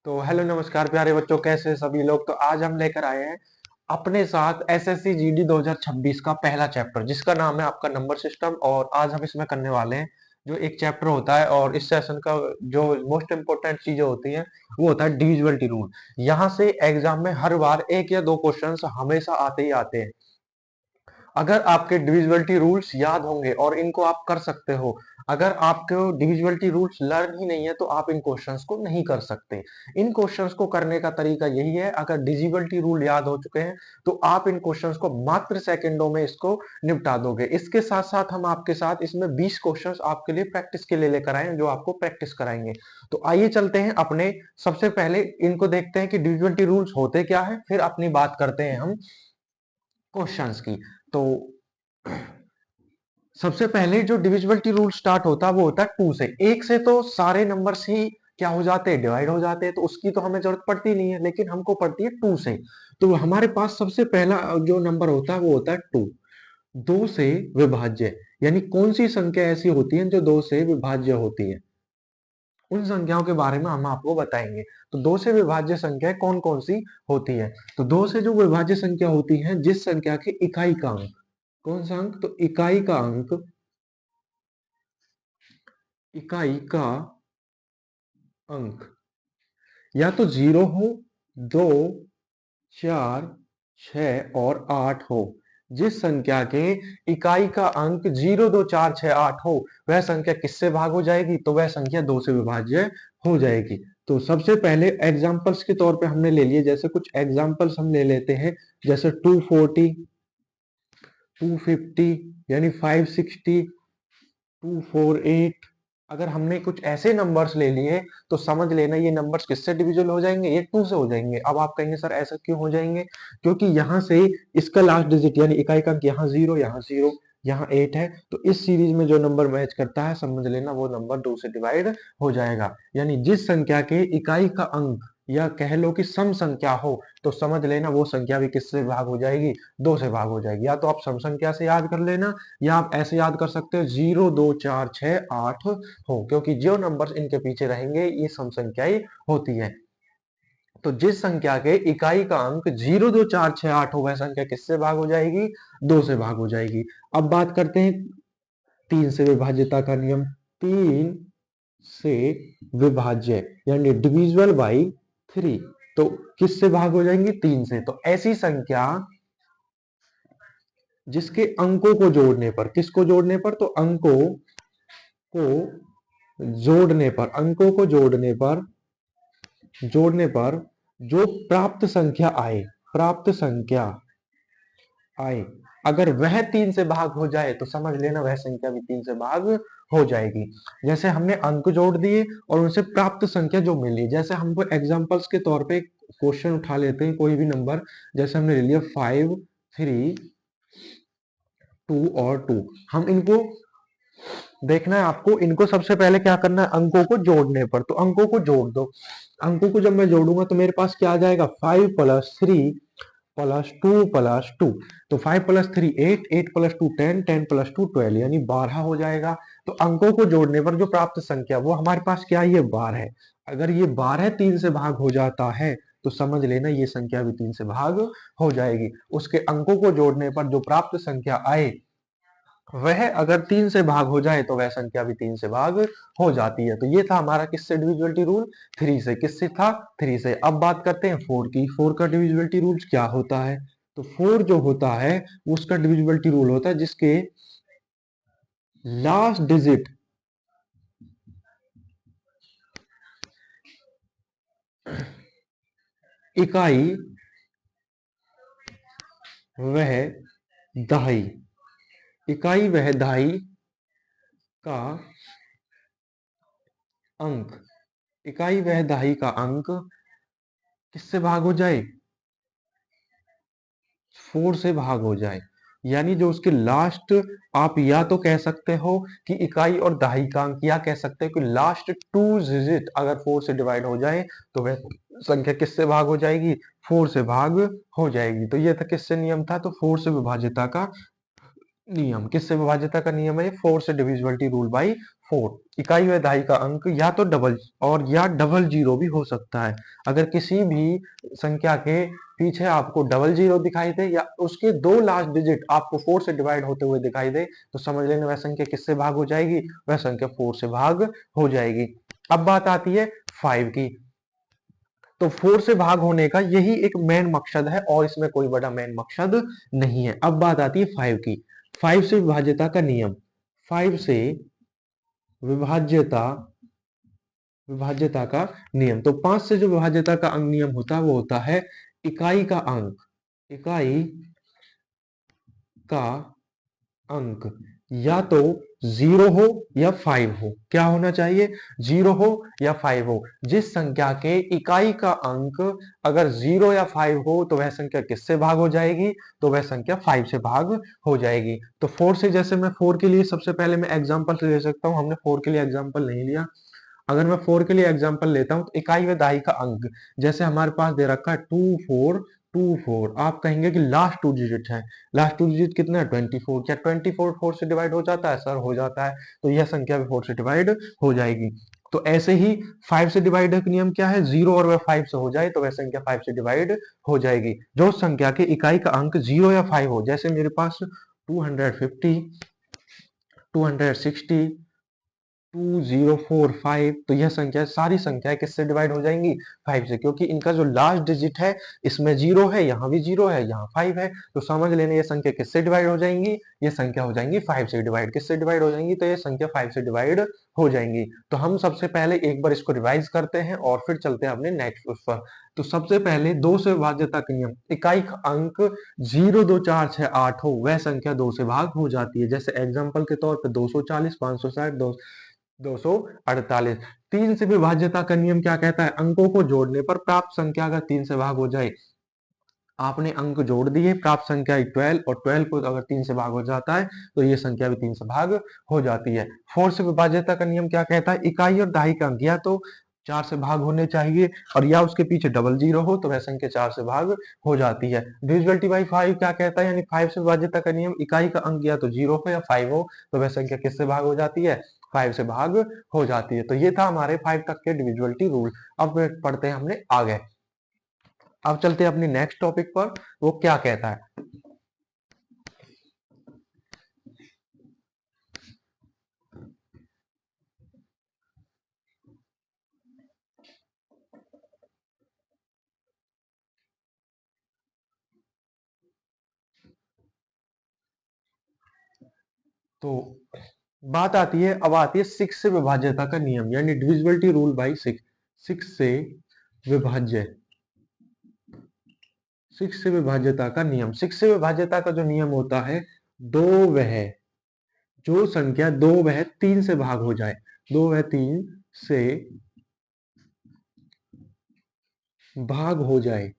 तो हेलो नमस्कार प्यारे बच्चों, कैसे हैं सभी लोग। तो आज हम लेकर आए हैं अपने साथ एसएससी जीडी 2026 का पहला चैप्टर, जिसका नाम है आपका नंबर सिस्टम। और आज हम इसमें करने वाले हैं जो एक चैप्टर होता है, और इस सेशन का जो मोस्ट इंपोर्टेंट चीजें होती हैं वो होता है डिविजिबिलिटी रूल। यहाँ से एग्जाम में हर बार एक या दो क्वेश्चंस हमेशा आते ही आते हैं। अगर आपके डिविजिबिलिटी रूल्स याद होंगे और इनको आप कर सकते हो, अगर आपको डिविजिबिलिटी रूल्स लर्न ही नहीं है तो आप इन क्वेश्चंस को नहीं कर सकते। इन क्वेश्चंस को करने का तरीका यही है, अगर डिविजिबिलिटी रूल याद हो चुके हैं तो आप इन क्वेश्चंस को मात्र सेकंडों में इसको निपटा दोगे। इसके साथ साथ हम आपके साथ इसमें 20 क्वेश्चंस आपके लिए प्रैक्टिस के लिए लेकर आए हैं, जो आपको प्रैक्टिस कराएंगे। तो आइए चलते हैं अपने, सबसे पहले इनको देखते हैं कि डिविजिबिलिटी रूल्स होते क्या है, फिर अपनी बात करते हैं हम क्वेश्चंस की। तो सबसे पहले जो डिविजिबिलिटी रूल स्टार्ट होता है वो होता है 2 से। 1 से तो सारे नंबर्स ही क्या हो जाते हैं, डिवाइड हो जाते हैं, तो उसकी तो हमें जरूरत पड़ती नहीं है, लेकिन हमको पड़ती है 2 से। तो हमारे पास सबसे पहला जो नंबर होता है वो होता है 2। 2 से विभाज्य, यानी कौन सी संख्या ऐसी होती है जो 2 से विभाज्य होती है, उन संख्याओं के बारे में हम आपको बताएंगे। तो 2 से विभाज्य संख्या कौन कौन सी होती है। तो 2 से जो विभाज्य संख्या होती है, जिस संख्या के इकाई का अंक, कौन सा अंक, तो इकाई का अंक, इकाई का अंक या तो 0 हो, 2, 4, 6 और 8 हो। जिस संख्या के इकाई का अंक 0, 2, 4, 6, 8 हो, वह संख्या किससे भाग हो जाएगी, तो वह संख्या 2 से विभाज्य हो जाएगी। तो सबसे पहले एग्जांपल्स के तौर पे हमने ले लिए, जैसे कुछ एग्जांपल्स हम ले लेते हैं, जैसे 240, 250, यानी 560, 248। अगर हमने कुछ ऐसे नंबर्स ले लिए तो समझ लेना ये नंबर्स किससे डिविजिबल हो जाएंगे, ये 2 से हो जाएंगे। अब आप कहेंगे सर ऐसा क्यों हो जाएंगे, क्योंकि यहाँ से इसका लास्ट डिजिट यानी इकाई का अंक यहाँ 0, यहाँ 0, यहाँ 8 है, तो इस सीरीज में जो नंबर मैच करता है समझ लेना वो नंबर 2 से डिवाइड हो जाएगा। यानी जिस संख्या के इकाई का अंक या कह लो कि सम संख्या हो, तो समझ लेना वो संख्या भी किससे भाग हो जाएगी, 2 से भाग हो जाएगी। या तो आप सम संख्या से याद कर लेना, या आप ऐसे याद कर सकते हो 0, 2, 4, 6, 8 हो, क्योंकि जो नंबर्स इनके पीछे रहेंगे ये सम संख्याएं होती है। तो जिस संख्या के इकाई का अंक 0, 2, 4, 6, 8 हो, वह संख्या किससे भाग हो जाएगी, 2 से भाग हो जाएगी। अब बात करते हैं 3 से विभाज्यता का नियम। 3 से विभाज्य यानी डिविजिबल बाई 3, तो किससे भाग हो जाएंगी, 3 से। तो ऐसी संख्या जिसके अंकों को जोड़ने पर, किसको जोड़ने पर, तो अंकों को जोड़ने पर, अंकों को जोड़ने पर जो प्राप्त संख्या आए, प्राप्त संख्या आए, अगर वह 3 से भाग हो जाए तो समझ लेना वह संख्या भी 3 से भाग हो जाएगी। जैसे हमने अंक जोड़ दिए और उनसे प्राप्त संख्या जो मिली, जैसे हमको एग्जांपल्स के तौर पे क्वेश्चन उठा लेते हैं, कोई भी नंबर, जैसे हमने ले लिया 5, 3, 2 और 2। हम इनको देखना है, आपको इनको सबसे पहले क्या करना है, अंकों को जोड़ने पर, तो अंकों को जोड़ दो। अंकों को जब मैं जोड़ूंगा तो मेरे पास क्या आ जाएगा, 5 + 3 + 2 + 2। तो 5 + 3 8, 8 + 2 10, 10 + 2 12, यानी 12 हो जाएगा। तो अंकों को जोड़ने पर जो प्राप्त संख्या वो हमारे पास क्या है, ये 12 है। अगर ये 12 3 से भाग हो जाता है तो समझ लेना ये संख्या भी 3 से भाग हो जाएगी। उसके अंकों को जोड़ने पर जो प्राप्त संख्या आए वह अगर 3 से भाग हो जाए तो वह संख्या भी 3 से भाग हो जाती है। तो ये था हमारा किससे डिविजिबिलिटी रूल, 3 से। किससे था, 3 से। अब बात करते हैं 4 की। 4 का डिविजिबिलिटी रूल क्या होता है, तो 4 जो होता है उसका डिविजिबिलिटी रूल होता है जिसके लास्ट डिजिट इकाई वह दहाई, इकाई वह दहाई का अंक, इकाई वह दहाई का अंक किससे भाग हो जाए, 4 से भाग हो जाए। यानी जो उसके लास्ट, आप या तो कह सकते हो कि इकाई और दहाई का अंक, या कह सकते हो कि लास्ट 2 डिजिट अगर 4 से डिवाइड हो जाए तो वह संख्या किससे भाग हो जाएगी, 4 से भाग हो जाएगी। तो ये था किससे नियम था, तो 4 से विभाज्यता का नियम। किससे विभाज्यता का नियम है, 4 से डिविजिबिलिटी रूल बाई 4। इकाई व दहाई का अंक या तो डबल और या डबल जीरो भी हो सकता है। अगर किसी भी संख्या के पीछे आपको डबल जीरो दिखाई दे या उसके दो लास्ट डिजिट आपको 4 से डिवाइड होते हुए दिखाई दे तो समझ लेना वह संख्या किससे भाग हो जाएगी, वह संख्या 4 से भाग हो जाएगी। अब बात आती है 5 की। तो 4 से भाग होने का यही एक मेन मकसद है और इसमें कोई बड़ा मेन मकसद नहीं है। अब बात आती है 5 की। 5 से विभाज्यता का नियम। 5 से विभाज्यता विभाज्यता का नियम। तो 5 से जो विभाज्यता का अंक नियम होता है वो होता है इकाई का अंक। इकाई का अंक या तो 0 हो या 5 हो। क्या होना चाहिए, 0 हो या 5 हो। जिस संख्या के इकाई का अंक अगर 0 या 5 हो तो वह संख्या किससे भाग हो जाएगी, तो वह संख्या 5 से भाग हो जाएगी। तो 4 से, जैसे मैं 4 के लिए सबसे पहले मैं एग्जांपल ले सकता हूं, हमने 4 के लिए एग्जांपल नहीं लिया। अगर मैं 4 के लिए एग्जांपल लेता हूं तो इकाई व दहाई का अंक जैसे हमारे पास दे रखा है 2424। आप कहेंगे कि लास्ट टू डिजिट है, लास्ट टू डिजिट कितना है 24। क्या 24 4 से डिवाइड हो जाता है, सर हो जाता है। तो यह संख्या भी 4 से डिवाइड हो जाएगी। तो ऐसे ही 5 से डिवाइड का नियम क्या है, 0 और वह 5 से हो जाए तो वह संख्या 5 से डिवाइड हो जाएगी। जो संख्या के इकाई का अंक 0 या 5 हो, जैसे मेरे पास 250 260 2045, तो यह संख्या सारी संख्याएं किससे डिवाइड हो जाएंगी, 5 से। क्योंकि इनका जो लास्ट डिजिट है इसमें 0 है, यहाँ भी 0 है, यहाँ 5 है। तो समझ लेना ये संख्या किससे डिवाइड हो जाएंगी, ये संख्या हो जाएंगी 5 से डिवाइड। किससे डिवाइड हो जाएंगी, तो ये संख्या 5 से डिवाइड हो जाएंगी। तो हम सबसे पहले एक बार इसको रिवाइज करते हैं और फिर चलते हैं अपने नेक्स्ट उस पर। तो सबसे पहले 2 से विभाज्यता का नियम। इकाई का अंक 0 2 4 6 8 हो, वह संख्या 2 से भाग हो जाती है। जैसे एग्जाम्पल के तौर पर 240 560 248। 3 से विभाज्यता का नियम क्या कहता है, अंकों को जोड़ने पर प्राप्त संख्या अगर 3 से भाग हो जाए, आपने अंक जोड़ दिए, प्राप्त संख्या 12 और 12 को अगर 3 से भाग हो जाता है तो ये संख्या भी 3 से भाग हो जाती है। 4 से विभाज्यता का नियम क्या कहता है, इकाई और दहाई का अंक या तो 4 से भाग होने चाहिए और या उसके पीछे डबल जीरो हो तो वह संख्या 4 से भाग हो जाती है। डिविजिबिलिटी बाई 5 क्या कहता है, यानी 5 से विभाज्यता का नियम, इकाई का अंक या तो 0 हो या 5 हो तो वह संख्या किससे भाग हो जाती है, 5 से भाग हो जाती है। तो ये था हमारे 5 तक के डिविजिबिलिटी रूल। अब पढ़ते हैं हमने आगे। अब चलते हैं अपनी नेक्स्ट टॉपिक पर, वो क्या कहता है। तो बात आती है, अब आती है 6 से विभाज्यता का नियम, यानी डिविजिबिलिटी रूल बाई 6। 6 से विभाज्य 6 से विभाज्यता का नियम। 6 से विभाज्यता का जो नियम होता है, दो वह जो संख्या दो वह 3 से भाग हो जाए, दो वह 3 से भाग हो जाए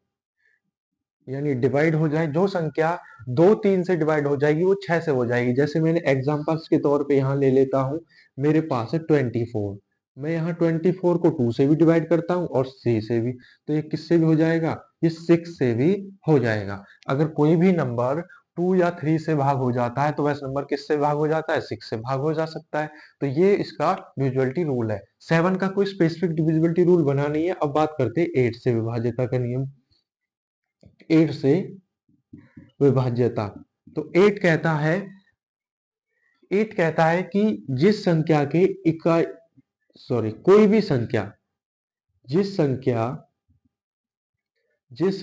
यानी डिवाइड हो जाए, जो संख्या 2 3 से डिवाइड हो जाएगी वो 6 से हो जाएगी। जैसे मैंने एग्जांपल्स के तौर पे यहाँ ले लेता हूँ, मेरे पास है 24। मैं यहाँ 24 को 2 से भी डिवाइड करता हूँ और 3 से भी, तो ये किससे भी हो जाएगा, ये 6 से भी हो जाएगा। अगर कोई भी नंबर 2 या 3 से भाग हो जाता है तो वह नंबर किससे भाग हो जाता है, 6 से भाग हो जा सकता है। तो ये इसका डिविजिबिलिटी रूल है। 7 का कोई स्पेसिफिक डिविजिबिलिटी रूल बना नहीं है। अब बात करते हैं 8 से विभाज्यता का नियम। 8 से विभाज्यता। तो 8 कहता है कि जिस संख्या के इकाई सॉरी कोई भी संख्या जिस संख्या जिस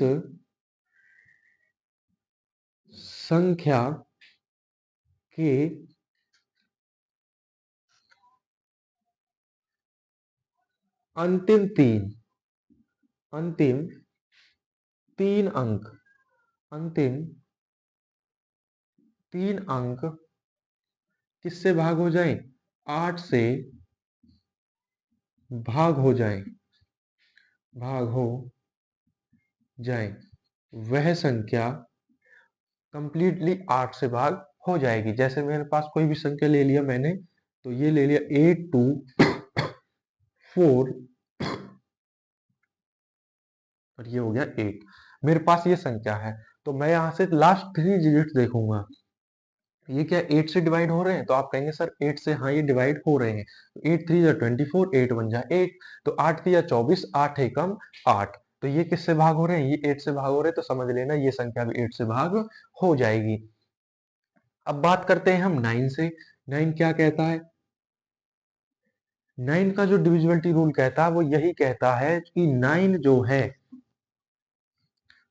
संख्या के अंतिम तीन अंक अंतिम 3 अंक किससे भाग हो जाए, 8 से भाग हो जाए भाग हो जाए वह संख्या कंप्लीटली 8 से भाग हो जाएगी। जैसे मेरे पास कोई भी संख्या ले लिया मैंने, तो ये ले लिया 8 2 4 और ये हो गया 8। मेरे पास ये संख्या है तो मैं यहां से लास्ट 3 डिजिट देखूंगा। ये क्या 8 से डिवाइड हो रहे हैं? तो आप कहेंगे सर 8 से, हाँ ये डिवाइड हो रहे हैं। 8 3 जा 24, 8 1 जा 8, तो 8 3 जा 24, 8 एकम 8। तो ये किससे भाग हो रहे हैं? ये 8 से भाग हो रहे हैं, तो समझ लेना ये संख्या भी 8 से भाग हो जाएगी। अब बात करते हैं हम 9 से। 9 क्या कहता है? 9 का जो डिविजिबिलिटी रूल कहता है वो यही कहता है कि 9 जो है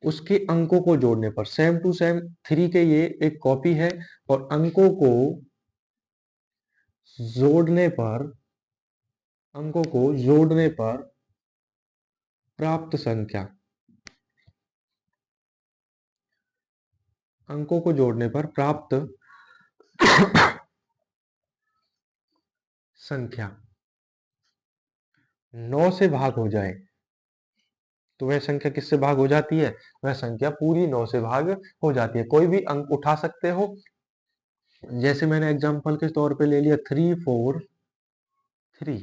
उसके अंकों को जोड़ने पर, सेम टू सेम 3 के ये एक कॉपी है, और अंकों को जोड़ने पर, अंकों को जोड़ने पर प्राप्त संख्या, अंकों को जोड़ने पर प्राप्त संख्या 9 से भाग हो जाए, तो वह संख्या किससे भाग हो जाती है? वह संख्या पूरी 9 से भाग हो जाती है। कोई भी अंक उठा सकते हो, जैसे मैंने एग्जांपल के तौर पे ले लिया 3 4 3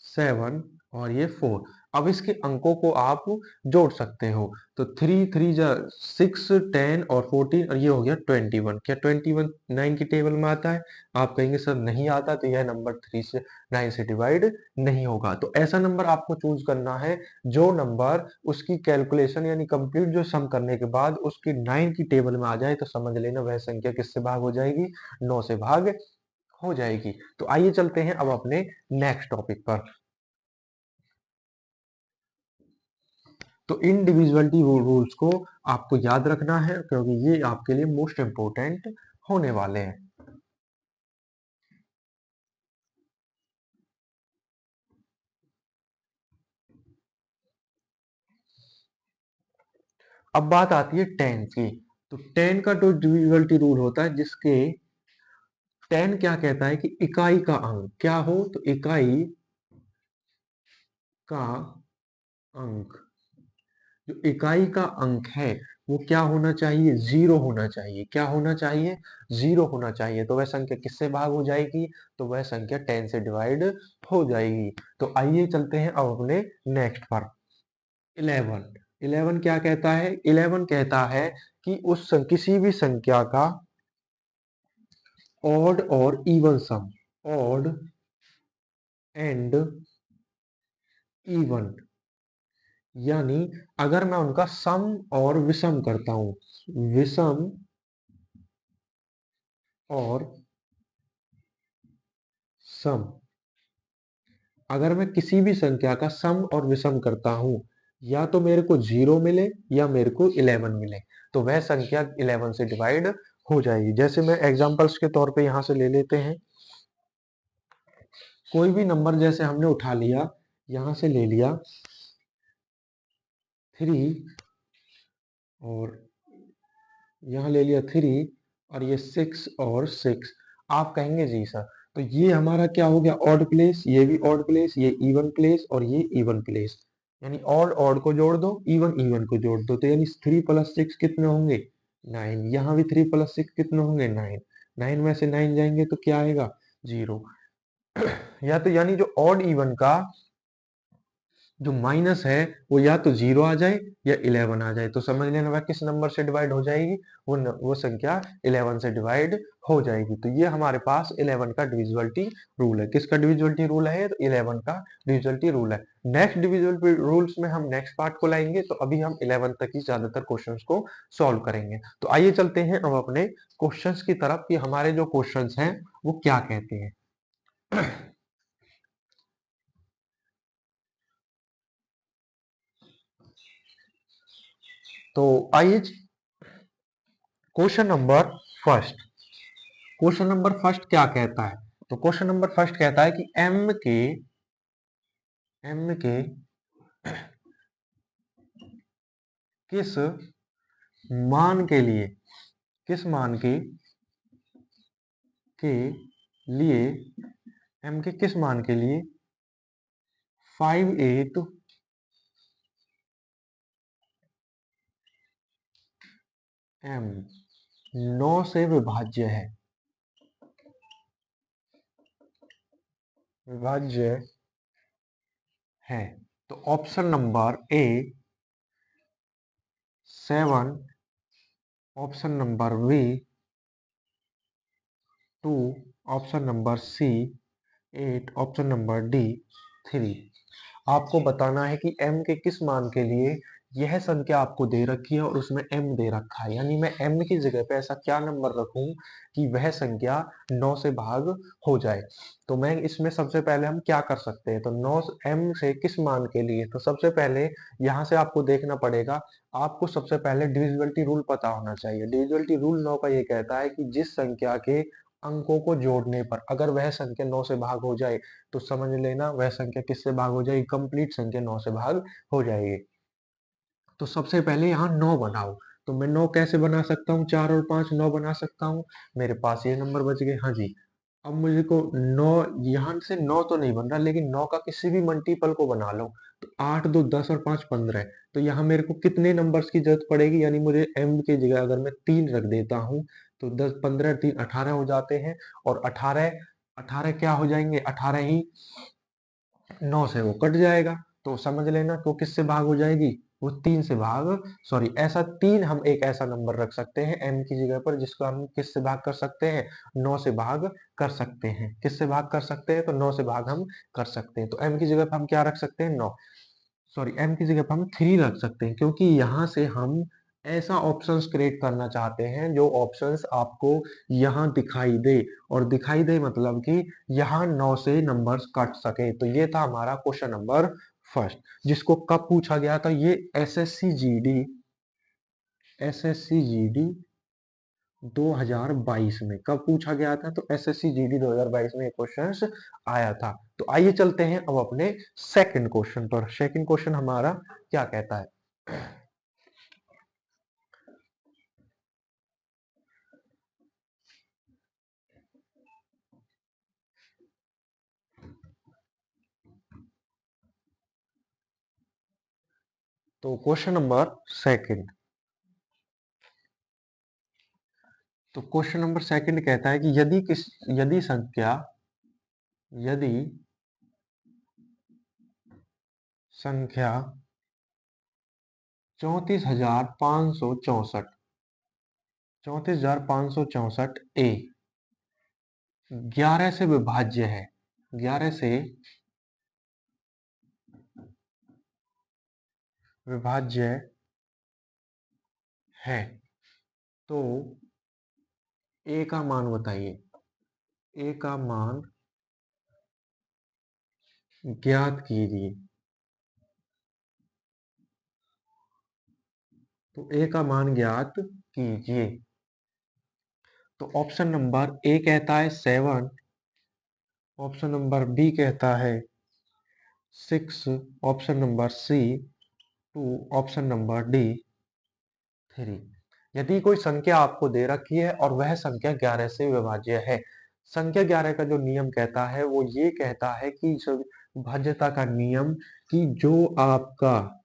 7 और ये 4। अब इसके अंकों को आप जोड़ सकते हो, तो 3 3 जा 6 10 और 14, और ये हो गया 21। क्या 21 9 की टेबल में आता है? आप कहेंगे सर नहीं आता, तो यह नंबर 3 से 9 से डिवाइड नहीं होगा। तो ऐसा नंबर आपको चूज करना है जो नंबर उसकी कैलकुलेशन यानी कंप्लीट जो सम करने के बाद उसकी 9 की टेबल में आ जाए, तो समझ लेना वह संख्या किससे भाग हो जाएगी? 9 से भाग हो जाएगी। तो आइए चलते हैं अब अपने नेक्स्ट टॉपिक पर। तो इंडिविजुअलिटी रूल्स को आपको याद रखना है, क्योंकि ये आपके लिए मोस्ट इंपोर्टेंट होने वाले हैं। अब बात आती है 10 की। तो 10 का जो डिविजिबिलिटी रूल होता है, जिसके 10 क्या कहता है कि इकाई का अंक क्या हो? तो इकाई का अंक, जो इकाई का अंक है वो क्या होना चाहिए? 0 होना चाहिए। क्या होना चाहिए? 0 होना चाहिए। तो वह संख्या किससे भाग हो जाएगी? तो वह संख्या 10 से डिवाइड हो जाएगी। तो आइए चलते हैं अब अपने नेक्स्ट पर। 11। 11 क्या कहता है? 11 कहता है कि किसी भी संख्या का ऑड और even sum, odd and even, यानी अगर मैं उनका सम और विषम करता हूं, विषम और सम, अगर मैं किसी भी संख्या का सम और विषम करता हूं, या तो मेरे को 0 मिले या मेरे को 11 मिले, तो वह संख्या 11 से डिवाइड हो जाएगी। जैसे मैं एग्जांपल्स के तौर पे यहां से ले लेते हैं, कोई भी नंबर जैसे हमने उठा लिया, यहां से ले लिया 3, और यहाँ ले लिया 3, और ये 6 और 6। आप कहेंगे जी सर, तो ये हमारा क्या हो गया? ऑड प्लेस, ये भी ऑड प्लेस, ये इवन प्लेस और ये इवन प्लेस, यानी ऑड ऑड को जोड़ दो, इवन इवन को जोड़ दो, तो यानी 3 प्लस 6 कितने होंगे? 9। यहाँ भी 3 प्लस 6 कितने होंगे? 9। 9 में से 9 जाएंगे तो क्या आएगा? 0। या तो यानी जो ऑड इवन का जो माइनस है वो या तो 0 आ जाए या 11 आ जाए, तो समझ लेना वह किस नंबर से डिवाइड हो जाएगी? वो संख्या 11 से डिवाइड हो जाएगी। तो ये हमारे पास 11 का डिविजिबिलिटी रूल है। किसका डिविजिबिलिटी रूल है? तो 11 का डिविजिबिलिटी रूल है। नेक्स्ट डिविजिबिलिटी रूल्स में हम नेक्स्ट पार्ट को लाएंगे, तो अभी हम 11 तक ही ज्यादातर क्वेश्चंस को सॉल्व करेंगे। तो आइए चलते हैं अब अपने क्वेश्चंस की तरफ कि हमारे जो क्वेश्चंस हैं वो क्या कहते हैं। तो आइए, question number first, question number first क्या कहता है? तो क्वेश्चन नंबर फर्स्ट कहता है कि m के किस मान के लिए, किस मान के लिए, m के किस मान के लिए 5 8 m 9 से विभाज्य है, विभाज्य है। तो option number A 7, option number B 2, option number C 8, option number D 3। आपको बताना है कि m के किस मान के लिए यह संख्या आपको दे रखी है और उसमें m दे रखा है, यानी मैं m की जगह पे ऐसा क्या नंबर रखूं कि वह संख्या 9 से भाग हो जाए। तो मैं इसमें सबसे पहले हम क्या कर सकते हैं, तो 9 m से किस मान के लिए, तो सबसे पहले यहाँ से आपको देखना पड़ेगा। आपको सबसे पहले डिविजिबिलिटी रूल पता होना चाहिए। डिविजिबिलिटी रूल 9 का ये कहता है कि जिस संख्या के अंकों को जोड़ने पर अगर वह संख्या 9 से भाग हो जाए तो समझ लेना वह संख्या किससे भाग हो जाएगी, कंप्लीट संख्या 9 से भाग हो जाएगी। तो सबसे पहले यहाँ 9 बनाओ। तो मैं 9 कैसे बना सकता हूँ, 4 और 5 9 बना सकता हूँ। मेरे पास ये नंबर बच गए। हाँ जी, अब मुझे को 9, यहाँ से 9 तो नहीं बन रहा, लेकिन 9 का किसी भी मल्टीपल को बना लो। तो 8 2 10 और 5 15। तो यहाँ मेरे को कितने नंबर्स की जरूरत पड़ेगी, यानी मुझे m की जगह अगर मैं 3 रख देता हूँ तो 10 15 3 18 हो जाते हैं। और 18 18 क्या हो जाएंगे, 18 ही 9 से वो कट जाएगा। तो समझ लेना तो किससे भाग हो जाएगी, वो 3 से भाग, सॉरी ऐसा 3, हम एक ऐसा नंबर रख सकते हैं m की जगह पर जिसको हम किससे भाग कर सकते हैं, 9 से भाग कर सकते हैं। किससे भाग कर सकते हैं, तो 9 से भाग हम कर सकते हैं। तो m की जगह पर हम क्या रख सकते हैं, 9, सॉरी m की जगह पर हम 3 रख सकते हैं, क्योंकि यहाँ से हम ऐसा ऑप्शंस क्रिएट करना चाहते हैं जो ऑप्शंस आपको यहाँ दिखाई दे। और दिखाई दे मतलब कि यहाँ 9 से नंबर्स कट सके। तो ये था हमारा क्वेश्चन नंबर फर्स्ट, जिसको कब पूछा गया था, ये एसएससी जीडी 2022 में कब पूछा गया था, तो एसएससी जीडी 2022 में क्वेश्चन आया था। तो आइए चलते हैं अब अपने सेकंड क्वेश्चन पर। सेकंड क्वेश्चन हमारा क्या कहता है, तो क्वेश्चन नंबर सेकंड, तो क्वेश्चन नंबर सेकंड कहता है कि यदि संख्या 34,564 ए 11 से विभाज्य है, 11 से विभाज्य है, तो ए का मान बताइए। ए का मान ज्ञात कीजिए। तो ए का मान ज्ञात कीजिए। तो ऑप्शन नंबर ए कहता है 7, ऑप्शन नंबर बी कहता है 6, option number C 2, option number D 3। यदि कोई संख्या आपको दे रखी है और वह संख्या 11 से विभाज्य है, संख्या 11 का जो नियम कहता है वो ये कहता है कि जो भाज्यता का नियम, कि जो आपका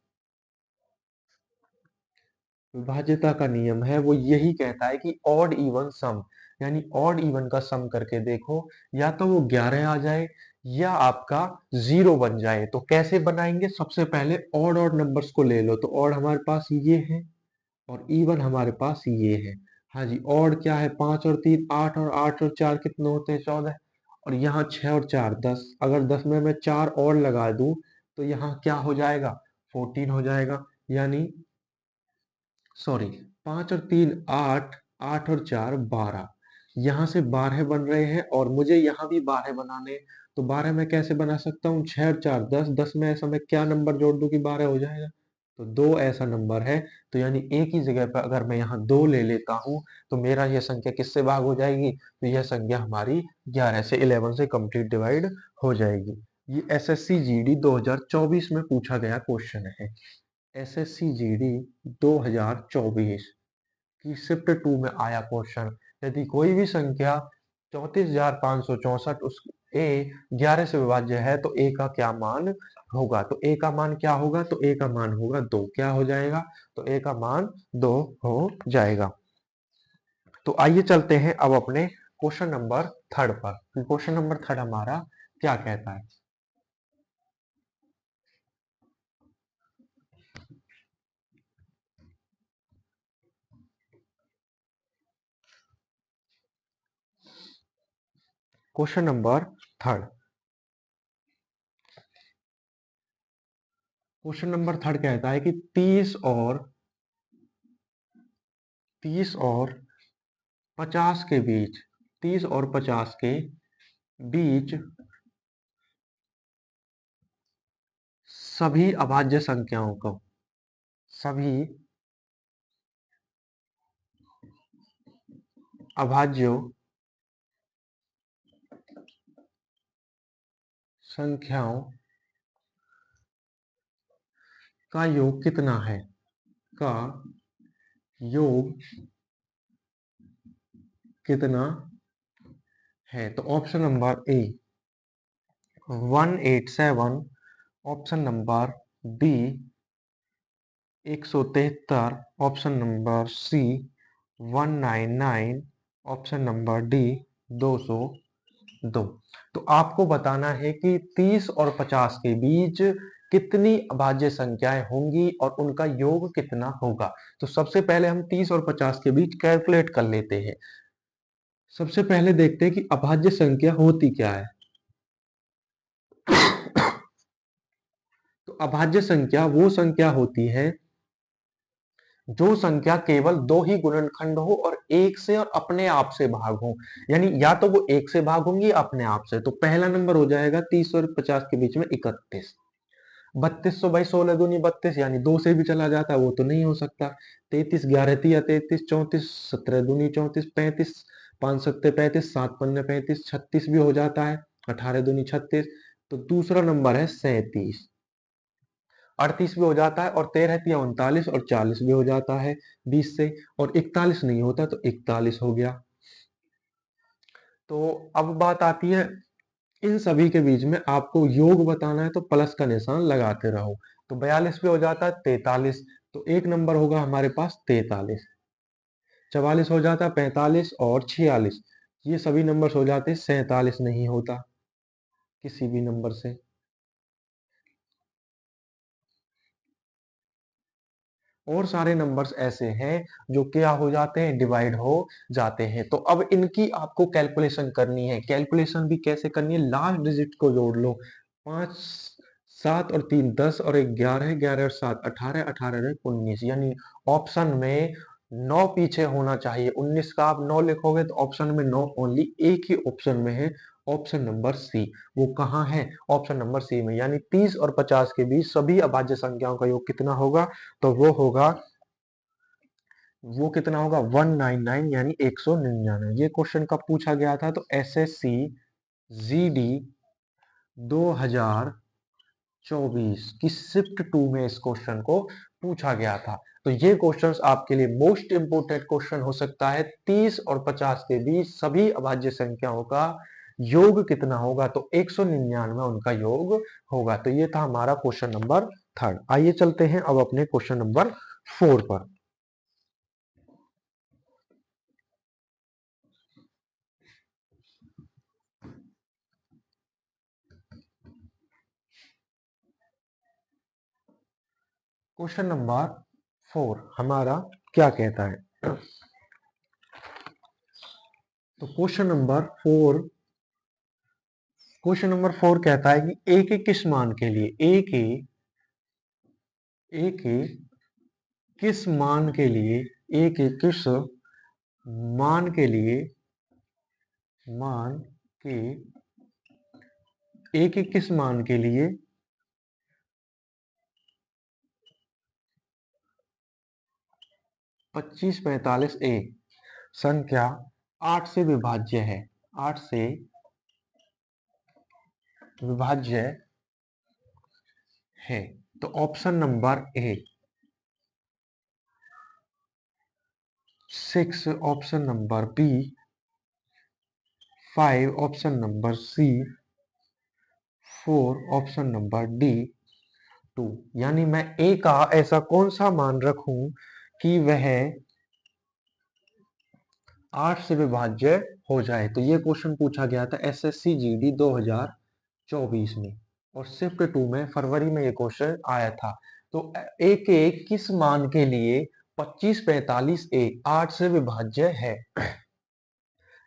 विभाज्यता का नियम है वो यही कहता है कि ऑड इवन सम, यानी ऑड इवन का सम करके देखो, या तो वो 11 आ जाए या आपका 0 बन जाए। तो कैसे बनाएंगे, सबसे पहले ऑड ऑड नंबर्स को ले लो। तो ऑड हमारे पास ये है और इवन हमारे पास ये है। हाँ जी, ऑड क्या है, 5 और 3 8, और 8 और 4 कितने होते हैं, 14। और यहाँ 6 और 4 10, अगर 10 में मैं 4 और लगा दूं तो यहाँ क्या हो जाएगा, 14 हो जाएगा। यानी सॉरी, 5 और 3 8, 8 और 4 12, यहाँ से 12 बन रहे हैं और मुझे यहाँ भी 12 बनाने हैं। तो 12 मैं कैसे बना सकता हूँ, 6 और 4 10, 10 में ऐसा मैं क्या नंबर जोड़ दूं कि 12 हो जाएगा, तो 2 ऐसा नंबर है। तो यानी एक ही जगह पर अगर मैं यहाँ 2 ले लेता हूँ तो मेरा यह संख्या किससे भाग हो जाएगी, तो यह संख्या हमारी 11 से 11 से कंप्लीट डिवाइड हो जाएगी। ये एसएससी जीडी 2024 में पूछा गया क्वेश्चन है। एसएससी जीडी 2024 की शिफ्ट 2 में आया क्वेश्चन। यदि कोई भी संख्या 34,564 उस ए 11 से विभाज्य है तो ए का क्या मान होगा, तो ए का मान क्या होगा, तो ए का मान होगा 2। क्या हो जाएगा, तो ए का मान 2 हो जाएगा। तो आइए चलते हैं अब अपने क्वेश्चन नंबर थर्ड पर। क्वेश्चन नंबर थर्ड हमारा क्या कहता है, question number third. Question number third कहता है कि 30 और 50 के बीच, 30 और 50 के बीच सभी अभाज्य संख्याओं को, सभी अभाज्य संख्याओं का योग कितना है, का योग कितना है। तो option number A 187, option number B 173, option number C 199, option number D 202। तो आपको बताना है कि 30 और 50 के बीच कितनी अभाज्य संख्याएं होंगी और उनका योग कितना होगा। तो सबसे पहले हम 30 और 50 के बीच कैलकुलेट कर लेते हैं। सबसे पहले देखते हैं कि अभाज्य संख्या होती क्या है। तो अभाज्य संख्या वो संख्या होती है जो संख्या केवल दो ही गुणनखंड हो और एक से और अपने आप से भाग हो, यानी या तो वो एक से भाग होंगी या अपने आप से। तो पहला नंबर हो जाएगा 30 और 50 के बीच में 31। 3200 भाई 16 दूनी 32, यानी दो से भी चला जाता है, वो तो नहीं हो सकता। 33 11 तिया 33, 34 17 दूनी 34, 35 5 सत्ते 35, 7 पन्ने 35, 36 भी हो जाता है, 18 दूनी 36। तो दूसरा नंबर है 37, 38 भी हो जाता है, और 13 तिया 39, और 40 भी हो जाता है 20 से, और 41 नहीं होता तो 41 हो गया। तो अब बात आती है, इन सभी के बीच में आपको योग बताना है तो प्लस का निशान लगाते रहो। तो 42 भी हो जाता है 43, तो एक नंबर होगा हमारे पास 43। 44 हो जाता है 45 और 46, ये सभी नंबर हो जाते हैं 47 नहीं होता किसी भी नंबर से। और सारे नंबर्स ऐसे हैं जो क्या हो जाते हैं, डिवाइड हो जाते हैं। तो अब इनकी आपको कैलकुलेशन करनी है। कैलकुलेशन भी कैसे करनी है, लास्ट डिजिट को जोड़ लो। 5 7 और 3 10 और 1 11, 11 और 7 18, 18 और 19, यानी ऑप्शन में 9 पीछे होना चाहिए। 19 का आप 9 लिखोगे तो ऑप्शन में 9 ओनली एक ही ऑप्शन में है, ऑप्शन नंबर सी। वो कहाँ है, ऑप्शन नंबर सी में। यानी 30 और 50 के बीच सभी अभाज्य संख्याओं का योग कितना होगा, तो वो कितना होगा 199, यानी 199। ये क्वेश्चन कब पूछा गया था, तो एसएससी जीडी 2024 की शिफ्ट 2 में इस क्वेश्चन को पूछा गया था। तो ये क्वेश्चंस आपके लिए मोस्ट इंपोर्टेंट क्वेश्चन हो सकता है। 30 और 50 के बीच सभी अभाज्य संख्याओं का योग कितना होगा, तो 199 उनका योग होगा। तो ये था हमारा क्वेश्चन नंबर थर्ड। आइए चलते हैं अब अपने क्वेश्चन नंबर 4 पर। क्वेश्चन नंबर 4 हमारा क्या कहता है, तो क्वेश्चन नंबर 4 कहता है कि एक एक किस मान के लिए, एक एक किस मान के लिए, एक एक किस मान के लिए, मान के एक एक किस मान के लिए 25 45 ए संख्या 8 से विभाज्य है, 8 से विभाज्य है। तो option number A 6, option number B 5, option number C 4, option number D 2। यानी मैं ए का ऐसा कौन सा मान रखूं कि वह 8 से विभाज्य हो जाए। तो ये क्वेश्चन पूछा गया था एसएससी जीडी 2024 में, और शिफ्ट 2 में फरवरी में ये क्वेश्चन आया था। तो ए के किस मान के लिए 25 45 ए 8 से विभाज्य है।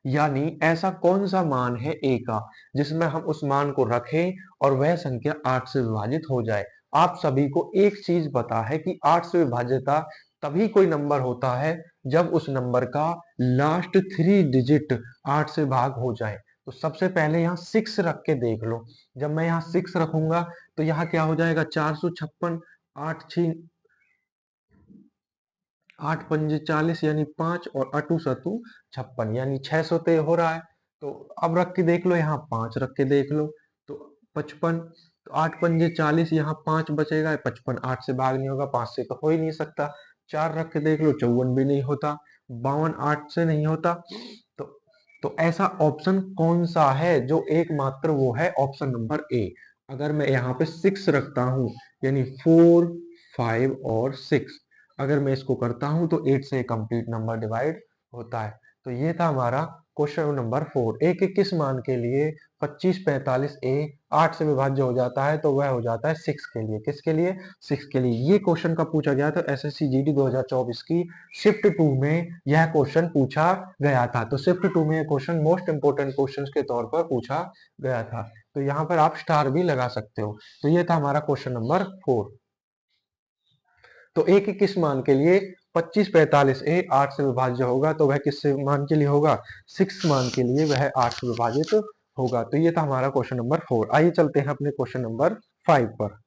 यानी ऐसा कौन सा मान है a का जिसमें हम उस मान को रखें और वह संख्या 8 से विभाजित हो जाए। आप सभी को एक चीज पता है कि 8 से विभाज्यता तभी कोई नंबर होता है जब उस नंबर का लास्ट 3 डिजिट 8 से भाग हो जाए। तो सबसे पहले यहाँ 6 रख के देख लो। जब मैं यहाँ 6 रखूंगा तो यहाँ क्या हो जाएगा, 456, 8 पंजे 40 यानी 5 और अटू सतु 56 यानी 600 तय हो रहा है। तो अब रख के देख लो, यहाँ 5 रख के देख लो तो 55। तो 8 पंजे 40, यहाँ 5 बचेगा, 55 8 से भाग नहीं होगा, 5 से तो हो ही नहीं सकता। 4 रख के देख लो, 54 भी नहीं होता, 52 8 से नहीं होता। तो तो ऐसा ऑप्शन कौन सा है जो एकमात्र वो है, ऑप्शन नंबर ए। अगर मैं यहाँ पे 6 रखता हूँ यानी 4 5 और 6, अगर मैं इसको करता हूं तो 8 से कंप्लीट नंबर डिवाइड होता है। तो ये था हमारा क्वेश्चन नंबर 4। एक किस मान के लिए 25 45 ए 8 से विभाज्य हो जाता है, तो वह हो जाता है 6 के लिए। किसके लिए? 6 के लिए। ये क्वेश्चन कब पूछा गया था? एसएससी जीडी 2024 की शिफ्ट 2 में यह क्वेश्चन पूछा गया था। तो शिफ्ट 2 में यह क्वेश्चन मोस्ट इंपोर्टेंट क्वेश्चन के तौर पर पूछा गया था। तो यहाँ पर आप स्टार भी लगा सकते हो। तो ये था हमारा क्वेश्चन नंबर 4। तो एक किस मान के लिए 25 45 ए 8 से विभाज्य होगा, तो वह किस मान के लिए होगा? 6 मान के लिए वह 8 से विभाजित होगा। तो ये था हमारा क्वेश्चन नंबर 4। आइए चलते हैं अपने क्वेश्चन नंबर 5 पर।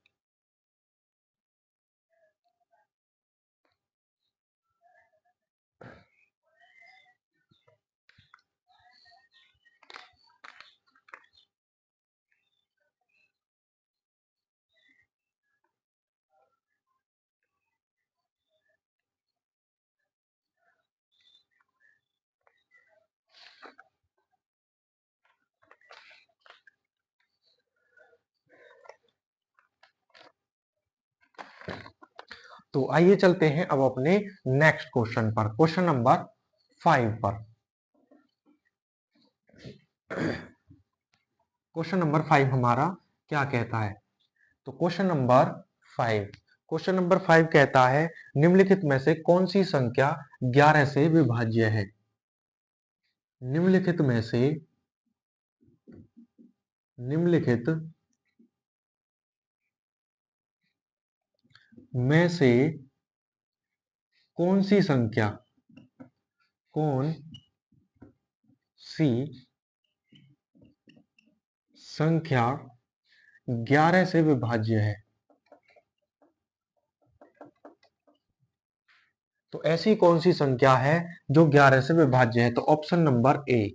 तो आइए चलते हैं अब अपने नेक्स्ट क्वेश्चन पर, क्वेश्चन नंबर 5 पर। क्वेश्चन नंबर 5 हमारा क्या कहता है? तो क्वेश्चन नंबर 5 कहता है, निम्नलिखित में से कौन सी संख्या 11 से विभाज्य है? निम्नलिखित में से निम्नलिखित में से कौन सी संख्या, कौन सी संख्या 11 से विभाज्य है? तो ऐसी कौन सी संख्या है जो 11 से विभाज्य है? तो ऑप्शन नंबर ए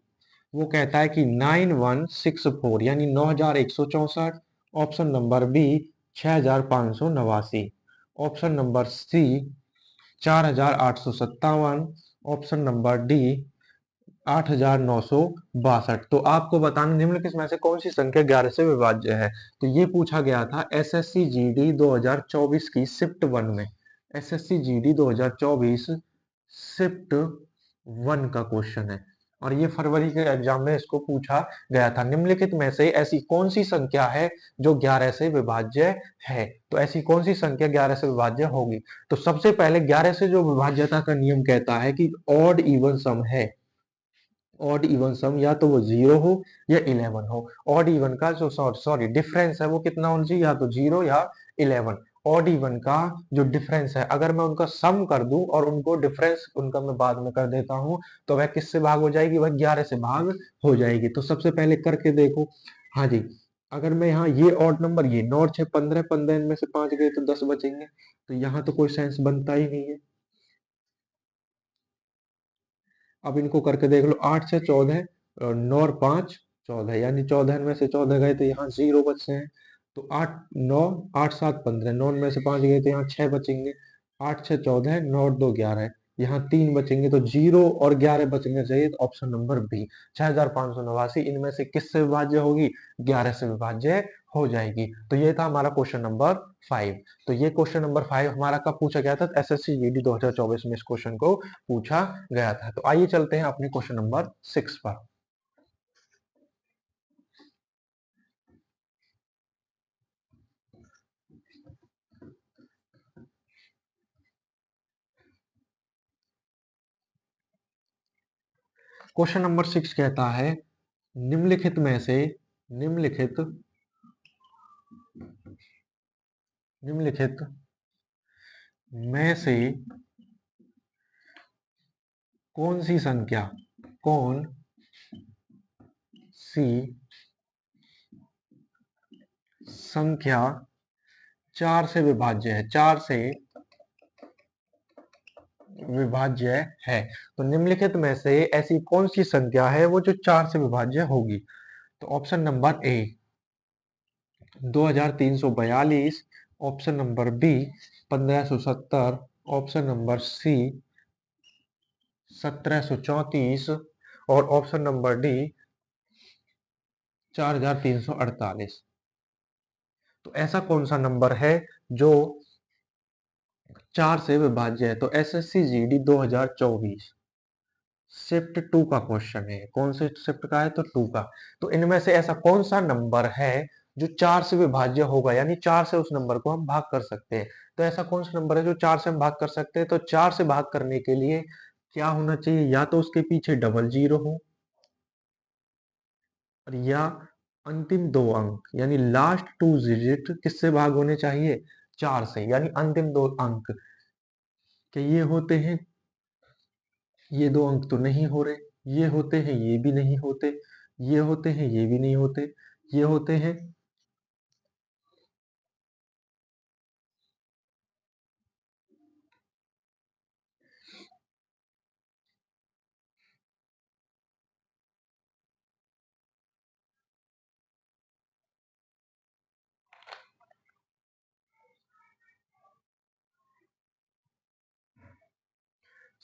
वो कहता है कि 9164 यानी 9164। Option number B 6589। Option number C 4857। Option number D 8962। तो आपको बताना निम्नलिखित में से कौन सी संख्या 11 से विभाज्य है। तो ये पूछा गया था एसएससी जीडी 2024 की शिफ्ट 1 में। एसएससी जीडी 2024 शिफ्ट 1 का क्वेश्चन है और ये फरवरी के एग्जाम में इसको पूछा गया था। निम्नलिखित में से ऐसी कौन सी संख्या है जो 11 से विभाज्य है? तो ऐसी कौन सी संख्या 11 से विभाज्य होगी? तो सबसे पहले 11 से जो विभाज्यता का नियम कहता है कि ऑड इवन सम है। ऑड इवन सम या तो वो 0 हो या 11 हो। ऑड इवन का जो सॉरी डिफरेंस है वो कितना होना चाहिए, या तो 0 या 11। ऑड इवन का जो डिफरेंस है अगर मैं उनका सम कर दूं और उनको डिफरेंस उनका मैं बाद में कर देता हूं, तो वह किससे भाग हो जाएगी? वह 11 से भाग हो जाएगी। तो सबसे पहले करके देखो। हाँ जी, अगर मैं यहाँ ये ऑड नंबर, ये 9 6 15, 15 इनमें से 5 गए तो 10 बचेंगे। तो यहाँ तो कोई सेंस बनता ही नहीं है। अब इनको करके देख लो, 8 से 14, 9 और 5 14 यानी 14 में से 14 गए तो यहाँ 0 बचते हैं। तो 8 9 8 7 15, 9 में से 5 गए तो यहाँ 6 बचेंगे। 8 6 14, 9 और 2 11, यहाँ 3 बचेंगे। तो 0 और 11 बचने चाहिए। तो ऑप्शन नंबर बी 6589 इनमें से किससे विभाज्य होगी? 11 से विभाज्य हो जाएगी। तो ये था हमारा क्वेश्चन नंबर 5। तो ये क्वेश्चन नंबर 5 हमारा कब पूछा गया था? एसएससी जीडी 2024 में इस क्वेश्चन को पूछा गया था। तो आइए चलते हैं अपने क्वेश्चन नंबर 6 पर। क्वेश्चन नंबर 6 कहता है निम्नलिखित में से निम्नलिखित निम्नलिखित में से कौन सी संख्या कौन सी संख्या 4 से विभाज्य है 4 से विभाज्य है। तो निम्नलिखित में से ऐसी कौन सी संख्या है वो जो 4 से विभाज्य होगी। तो option number A 2342, option number B 1570, option number C 1734 और ऑप्शन नंबर डी 4348। तो ऐसा कौन सा नंबर है जो 4 से विभाज्य है। तो एसएससी जीडी 2024 शिफ्ट 2 का क्वेश्चन है। कौन से शिफ्ट का है तो 2 का। तो इनमें से ऐसा कौन सा नंबर है जो 4 से विभाज्य होगा, यानी 4 से उस नंबर को हम भाग कर सकते हैं। तो ऐसा कौन सा नंबर है जो 4 से हम भाग कर सकते हैं। तो 4 से भाग करने के लिए क्या होना चाहिए, या तो उसके पीछे डबल जीरो हो और या अंतिम 2 अंक यानी लास्ट 2 डिजिट किससे भाग होने चाहिए 4 से, यानी अंतिम 2 अंक के ये होते हैं। ये 2 अंक तो नहीं हो रहे, ये होते हैं, ये भी नहीं होते, ये होते हैं, ये भी नहीं होते, ये होते हैं।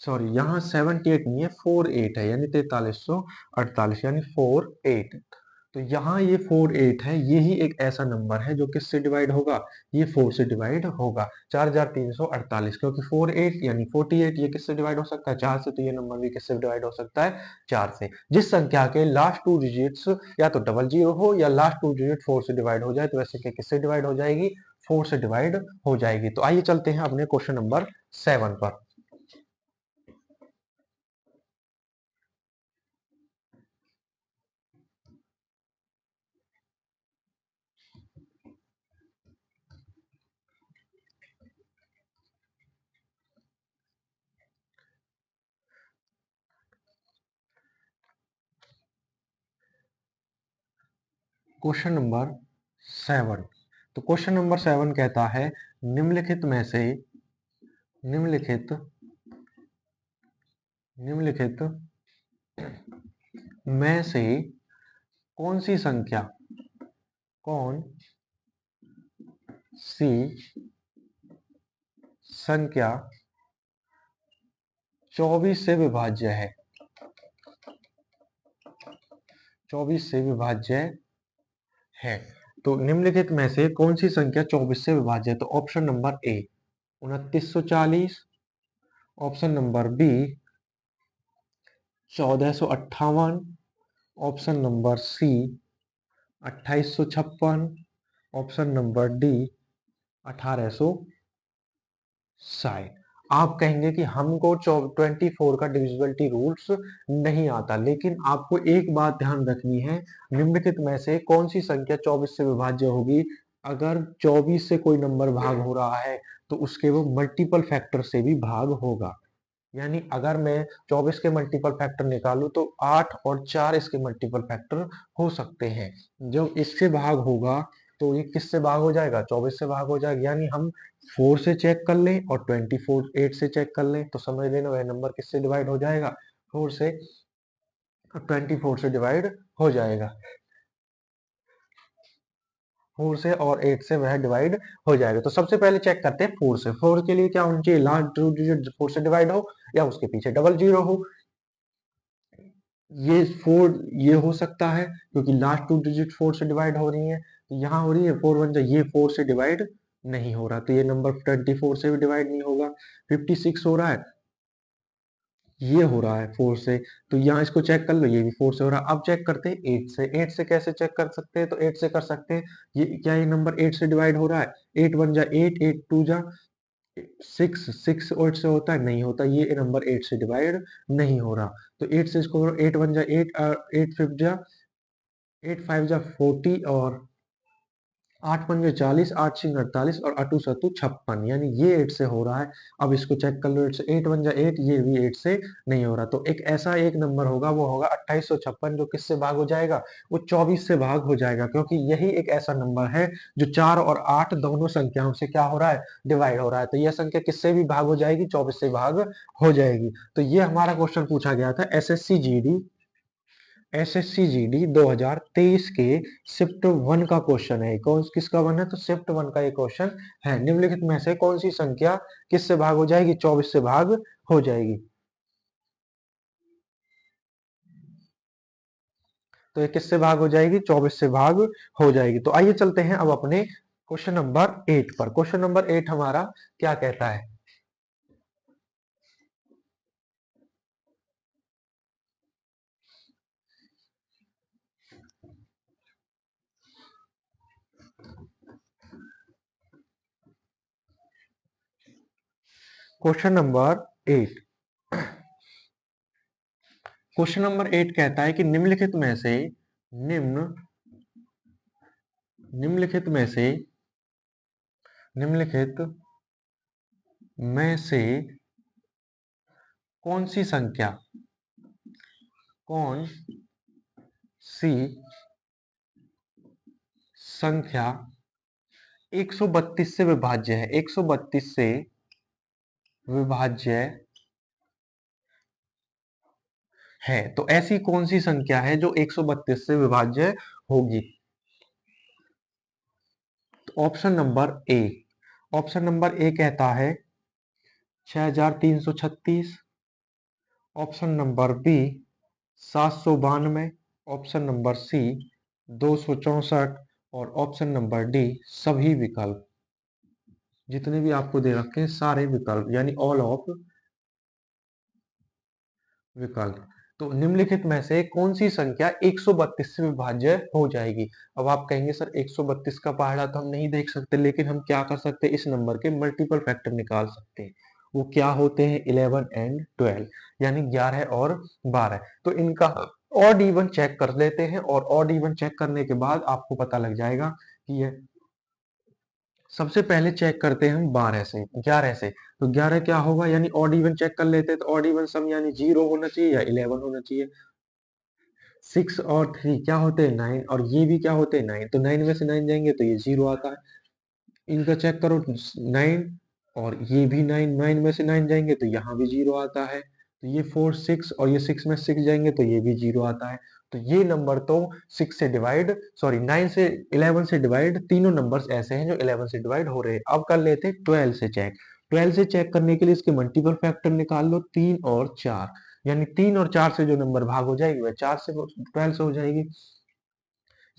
सॉरी, यहाँ 78 नहीं है, 48 है, यानी 4348, यानी 48। तो यहाँ ये 48 है, यही एक ऐसा नंबर है जो किससे डिवाइड होगा, ये 4 से डिवाइड होगा 4348, क्योंकि 48 यानी 48 ये किससे डिवाइड हो सकता है 4 से। तो ये नंबर भी किससे डिवाइड हो सकता है 4 से। जिस संख्या के लास्ट 2 डिजिट्स या तो डबल जीरो हो या लास्ट 2 डिजिट 4 से डिवाइड हो जाए, तो वैसे क्या किससे डिवाइड हो जाएगी 4 से डिवाइड हो जाएगी। तो आइए चलते हैं अपने क्वेश्चन नंबर 7 पर। Question number 7। तो क्वेश्चन नंबर 7 कहता है निम्नलिखित में से निम्नलिखित निम्नलिखित में से कौन सी संख्या कौन सी संख्या 24 से विभाज्य है 24 से विभाज्य है। तो निम्नलिखित में से कौन सी संख्या 24 से विभाज्य है। तो option number A 2940, option number B 1458, option number C 2856, option number D 1860। आप कहेंगे कि हमको 24 का डिविजिबिलिटी रूल्स नहीं आता, लेकिन आपको एक बात ध्यान रखनी है, निम्नलिखित में से कौन सी संख्या 24 से विभाज्य होगी। अगर 24 से कोई नंबर भाग हो रहा है तो उसके वो मल्टीपल फैक्टर से भी भाग होगा। यानी अगर मैं 24 के मल्टीपल फैक्टर निकालूं तो 8 और 4 इसके मल्टीपल फैक्टर हो सकते हैं। जो इससे भाग होगा तो ये किससे भाग हो जाएगा 24 से भाग हो जाएगा। यानी हम 4 से चेक कर लें और 24 8 से चेक कर लें तो समझ लेना वह नंबर किससे डिवाइड हो जाएगा 4 से। 24 से डिवाइड हो जाएगा 4 से और 8 से वह डिवाइड हो जाएगा। तो सबसे पहले चेक करते हैं 4 से। 4 के लिए क्या होना चाहिए लास्ट 2 डिजिट 4 से डिवाइड हो या उसके पीछे डबल जीरो हो। ये 4 ये हो सकता है क्योंकि लास्ट 2 डिजिट 4 से डिवाइड हो रही है। तो यहाँ हो रही है 4 1 ये 4 से डिवाइड नहीं हो रहा, तो ये नंबर 24 से भी डिवाइड नहीं होगा। 56 हो रहा है, ये हो रहा है 4 से, तो यहाँ इसको चेक कर लो, ये भी 4 से हो रहा है। अब चेक करते हैं 8 से। 8 से कैसे चेक कर सकते हैं, तो 8 से कर सकते हैं। ये क्या ये नंबर 8 से डिवाइड हो रहा है, 8 1 जा 8, 8 2 जा सिक्स सिक्स एट से होता है, नहीं होता, ये नंबर एट से डिवाइड नहीं हो रहा। तो एट से इसको एट वन जा एट, एट फिफ्थ जा, एट फाइव जा 40, और आठ पंजे 40, आठ छः 48, और अटू सतु 56, यानी ये 8 से हो रहा है। अब इसको चेक कर लो, 8 से, 8 वन जा 8, ये भी 8 से नहीं हो रहा। तो एक ऐसा एक नंबर होगा, वो होगा 2856, जो किससे भाग हो जाएगा, वो 24 से भाग हो जाएगा, क्योंकि यही एक ऐसा नंबर है जो 4 और 8 दोनों संख्याओं से क्या हो रहा है, डिवाइड हो रहा है। तो यह संख्या किससे भी भाग हो जाएगी, 24 से भाग हो जाएगी। तो ये हमारा क्वेश्चन पूछा गया था एसएससी जीडी 2023 के शिफ्ट वन का क्वेश्चन है। कौन किसका वन है, तो शिफ्ट वन का ये क्वेश्चन है। निम्नलिखित में से कौन सी संख्या किससे भाग हो जाएगी, 24 से भाग हो जाएगी। तो ये किससे भाग हो जाएगी, 24 से भाग हो जाएगी। तो आइए चलते हैं अब अपने क्वेश्चन नंबर 8 पर। क्वेश्चन नंबर 8 हमारा क्या कहता है। क्वेश्चन नंबर 8, क्वेश्चन नंबर 8 कहता है कि निम्नलिखित में से निम्न निम्नलिखित में से निम्नलिखित में से कौन सी संख्या, कौन सी संख्या 132 से विभाज्य है, 132 से विभाज्य है। तो ऐसी कौन सी संख्या है जो 132 से विभाज्य होगी। तो ऑप्शन नंबर ए कहता है 6336, option number B 792, option number C 264, और ऑप्शन नंबर डी सभी विकल्प। जितने भी आपको दे रखे हैं सारे विकल्प, यानी ऑल ऑफ विकल्प। तो निम्नलिखित में से कौन सी संख्या 132 से विभाज्य हो जाएगी। अब आप कहेंगे सर 132 का पहाड़ा तो हम नहीं देख सकते, लेकिन हम क्या कर सकते हैं, इस नंबर के मल्टीपल फैक्टर निकाल सकते हैं। वो क्या होते हैं, 11 एंड 12, यानी 11 और 12। तो इनका ऑड इवन चेक कर लेते हैं, और ऑड इवन चेक करने के बाद आपको पता लग जाएगा कि ये, सबसे पहले चेक करते हैं हम 12 से 11 से। तो 11 क्या होगा, यानी ऑड इवन चेक कर लेते हैं। तो ऑड इवन सम यानी 0 होना चाहिए या 11 होना चाहिए। 6 और 3 क्या होते हैं, 9, और ये भी क्या होते हैं, 9। तो 9 में से 9 जाएंगे तो ये 0 आता है। इनका चेक करो, 9, और ये भी 9, 9 में से 9 जाएंगे तो यहाँ भी 0 आता है। तो ये 4 6, और ये 6 में 6 जाएंगे तो ये भी 0 आता है। तो ये नंबर तो 6 से डिवाइड, सॉरी 9 से 11 से डिवाइड, तीनों नंबर्स ऐसे हैं जो 11 से डिवाइड हो रहे हैं। अब कर लेते हैं 12 से चेक। 12 से चेक करने के लिए इसके मल्टीपल फैक्टर निकाल लो, 3 और 4, यानी 3 और 4 से जो नंबर भाग हो जाएगी वह 4 से 12 से हो जाएगी।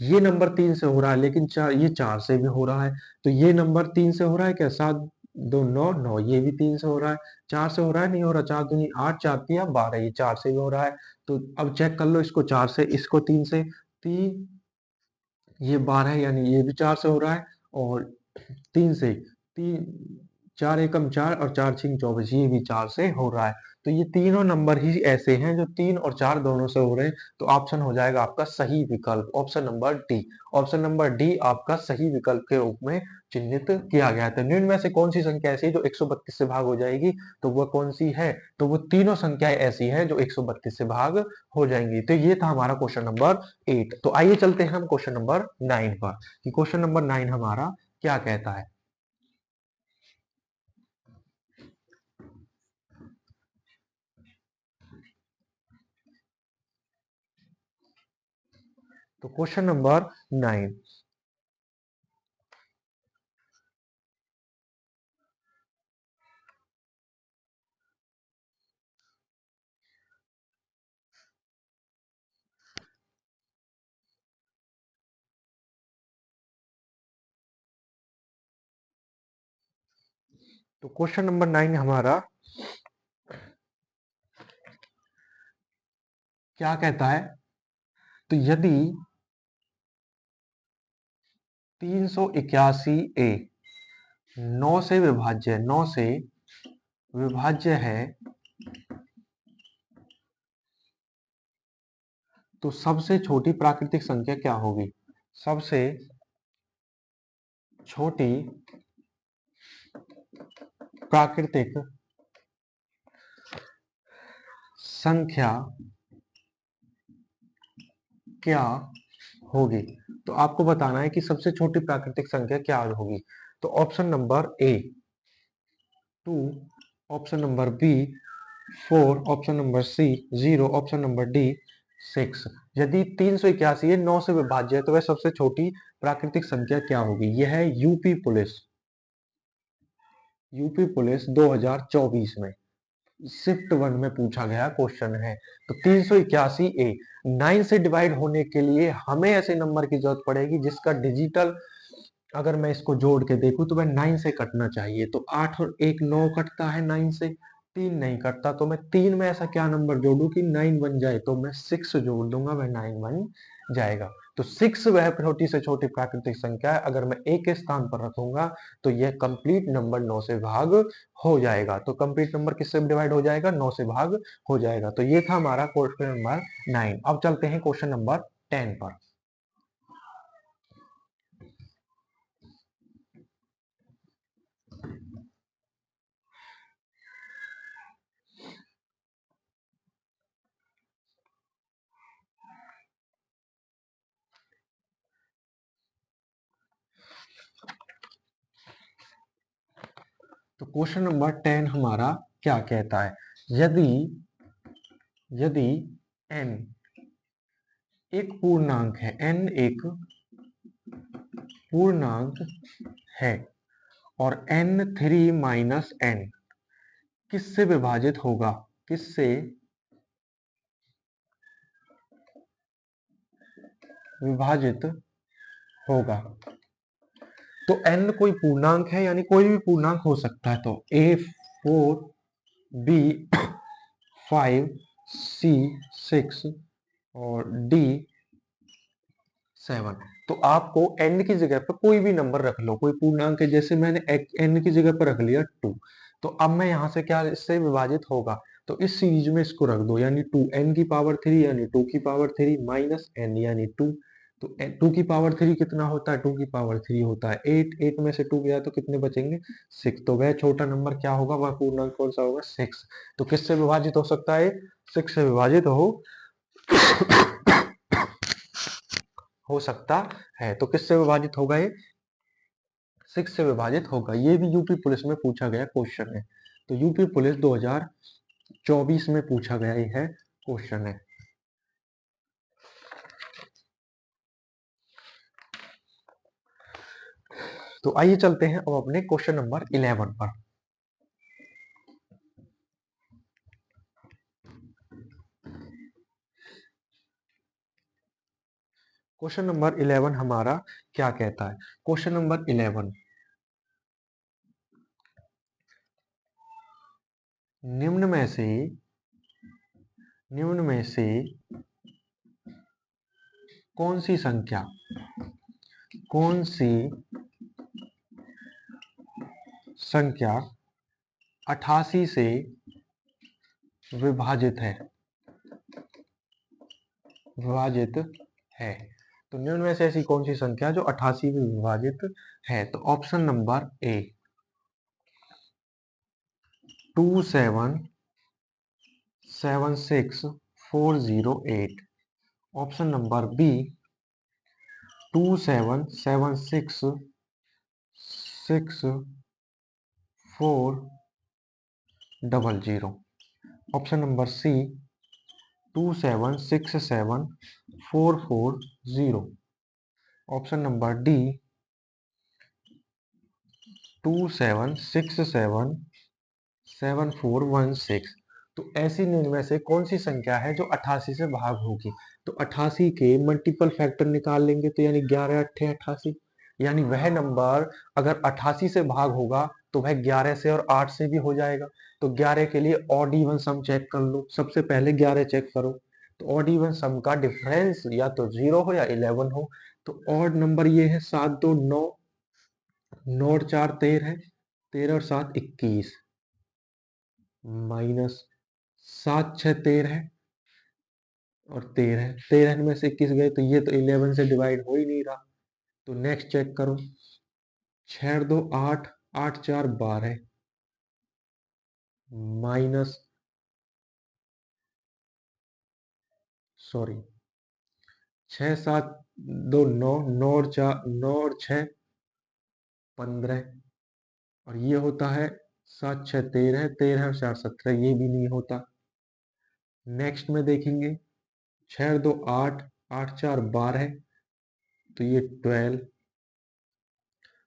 ये नंबर 3 से हो रहा है, लेकिन चार, ये 4 से भी हो रहा है। तो ये नंबर 3 से हो रहा है क्या, 7 2 9 9, ये भी 3 से हो रहा है। 4 से हो रहा है, नहीं हो रहा, 4 दूनी 8, 4 तिया 12, ये 4 से भी हो रहा है। तो अब चेक कर लो इसको 4 से, इसको 3 से, 3 ये 12 है, यानी ये भी 4 से हो रहा है। और 3 से, 3 4 एकम 4, और 4 छिंग 24, ये भी 4 से हो रहा है। तो ये तीनों नंबर ही ऐसे हैं जो 3 और 4 दोनों से हो रहे हैं। तो ऑप्शन हो जाएगा आपका सही विकल्प, option number D. Option number D आपका सही विकल्प के रूप में चिन्हित किया गया है। तो निम्न में से कौन सी संख्या ऐसी है जो 132 से भाग हो जाएगी, तो वह कौन सी है, तो वो तीनों संख्याएं ऐसी हैं जो 132 से भाग हो जाएंगी। तो ये था हमारा क्वेश्चन नंबर 8। तो आइए चलते हैं हम क्वेश्चन नंबर 9 पर, कि क्वेश्चन नंबर 9 हमारा क्या कहता है। तो क्वेश्चन नंबर 9, तो क्वेश्चन नंबर 9 हमारा क्या कहता है। तो यदि 381 ए 9 से विभाज्य, 9 से विभाज्य है, तो सबसे छोटी प्राकृतिक संख्या क्या होगी? सबसे छोटी प्राकृतिक संख्या क्या होगी? तो आपको बताना है कि सबसे छोटी प्राकृतिक संख्या क्या होगी। तो option number A 2, option number B 4, option number C 0, option number D 6। यदि 381 9 से विभाज्य है तो वह सबसे छोटी प्राकृतिक संख्या क्या होगी? यह है यूपी पुलिस 2024 में शिफ्ट 1 में पूछा गया क्वेश्चन है। तो 381 ए 9 से डिवाइड होने के लिए हमें ऐसे नंबर की जरूरत पड़ेगी जिसका डिजिटल, अगर मैं इसको जोड़ के देखूं तो वह 9 से कटना चाहिए। तो 8 और 1 9 कटता है 9 से, 3 नहीं कटता। तो मैं 3 में ऐसा क्या नंबर जोड़ूं कि 9 बन जाए? तो मैं 6 जोड़ दूंगा, वह 9 बन जाएगा। तो 6 वह छोटी से छोटी प्राकृतिक संख्या है। अगर मैं ए के स्थान पर रखूंगा तो यह कंप्लीट नंबर 9 से भाग हो जाएगा। तो कंप्लीट नंबर किससे डिवाइड हो जाएगा? 9 से भाग हो जाएगा। तो ये था हमारा क्वेश्चन नंबर 9। अब चलते हैं क्वेश्चन नंबर 10 पर। तो क्वेश्चन नंबर 10 हमारा क्या कहता है? यदि यदि n एक पूर्णांक है, n एक पूर्णांक है और n 3 माइनस n किससे विभाजित होगा? किससे विभाजित होगा? तो n कोई पूर्णांक है, यानी कोई भी पूर्णांक हो सकता है। तो a 4, b 5, c 6 और d 7। तो आपको n की जगह पर कोई भी नंबर रख लो, कोई पूर्णांक है। जैसे मैंने n की जगह पर रख लिया 2। तो अब मैं यहां से क्या इससे विभाजित होगा? तो इस सीरीज में इसको रख दो, यानी 2 n की पावर 3 यानी 2 की पावर 3 माइनस n यानी 2। तो 2 की पावर 3 कितना होता है? 2 की पावर 3 होता है 8। 8 में से 2 गया तो कितने बचेंगे? 6। तो वह छोटा नंबर क्या होगा? वह पूर्णांक कौन सा होगा? 6। तो किससे विभाजित हो सकता है? 6 से विभाजित हो सकता है। तो किससे विभाजित होगा? ये 6 से विभाजित होगा। ये भी यूपी पुलिस में पूछा गया क्वेश्चन है। तो यूपी पुलिस 2024 में पूछा गया ये है क्वेश्चन है। तो आइए चलते हैं अब अपने क्वेश्चन नंबर 11 पर। क्वेश्चन नंबर 11 हमारा क्या कहता है? क्वेश्चन नंबर 11, निम्न में से कौन सी संख्या 88 से विभाजित है? तो निम्न में से ऐसी कौन सी संख्या जो 88 में विभाजित है? तो option number A 2776408, option number B 2776640, option number C 2767440, option number D 27677416। तो ऐसी निन्यानवे से कौन सी संख्या है जो 88 से भाग होगी? तो 88 के मल्टीपल फैक्टर निकाल लेंगे तो यानी 11 अट्ठे 88, यानी वह नंबर अगर 88 से भाग होगा तो वह 11 से और 8 से भी हो जाएगा। तो 11 के लिए ऑड इवन सम चेक कर लो। सबसे पहले 11 चेक करो। तो ऑड इवन सम का डिफरेंस या तो 0 हो या 11 हो। तो ऑड नंबर ये है 7 2 9, 9 और 4 13, 13 और 7 21, माइनस 7 6 13 और 13, 13 में से 21 गए तो ये तो 11 से डिवाइड हो ही नहीं रहा। तो नेक्स्ट चेक करो, 6 और 2 8, 8 4 12, माइनस सॉरी 6 7 2 9, 9 और 4 9 और 6 15, और ये होता है 7 6 13, 13 और 4 17, ये भी नहीं होता। नेक्स्ट में देखेंगे, 6 और 2 8, 8 4 12, तो ये 12,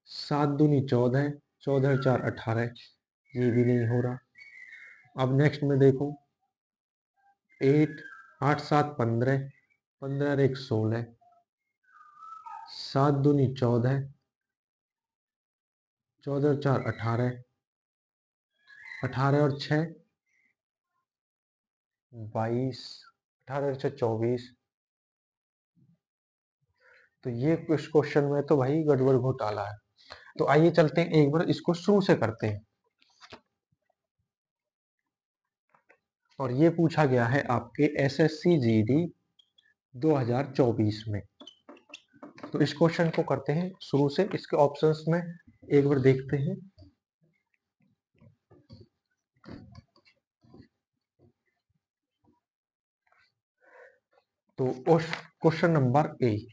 7 दूनी 14, 14 और 4 18, ये भी नहीं हो रहा। अब नेक्स्ट में देखो, 8 8 7 15, 15 और 1 16, 7 दूनी 14, 14 और 4 18, 18 और 6 22, 18 और 6 24। तो ये कुछ क्वेश्चन में तो भाई गड़बड़ घोटाला है। तो आइए चलते हैं एक बार इसको शुरू से करते हैं। और ये पूछा गया है आपके एसएससी जीडी 2024 में। तो इस क्वेश्चन को करते हैं शुरू से, इसके ऑप्शंस में एक बार देखते हैं। तो क्वेश्चन नंबर ए,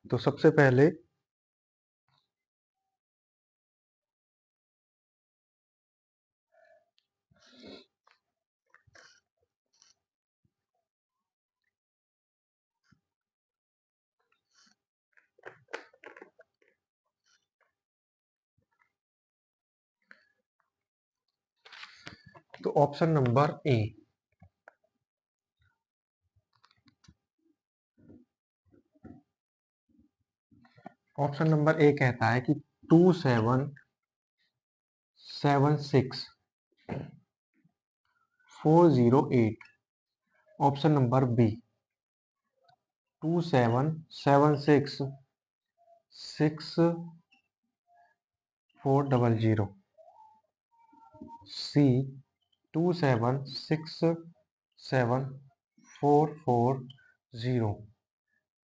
तो सबसे पहले तो option number A, option number A कहता है कि 2776408। Option number B, 277664000। C, 2767440।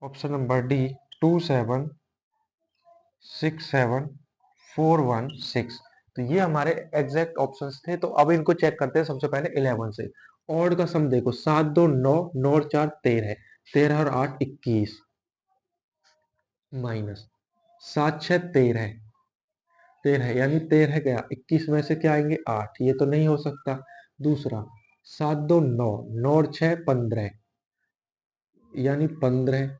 Option number D, 2767416। तो ये हमारे एग्जैक्ट ऑप्शंस थे। तो अब इनको चेक करते हैं सबसे पहले 11 से। ऑड का सम देखो, 7 2 9, 9 और 4 13, 13 और 8 21, माइनस 7 6 13, 13 यानी 13 गया, 21 में से क्या आएंगे 8, ये तो नहीं हो सकता। दूसरा 7 2 9, 9 और 6 15, यानी 15,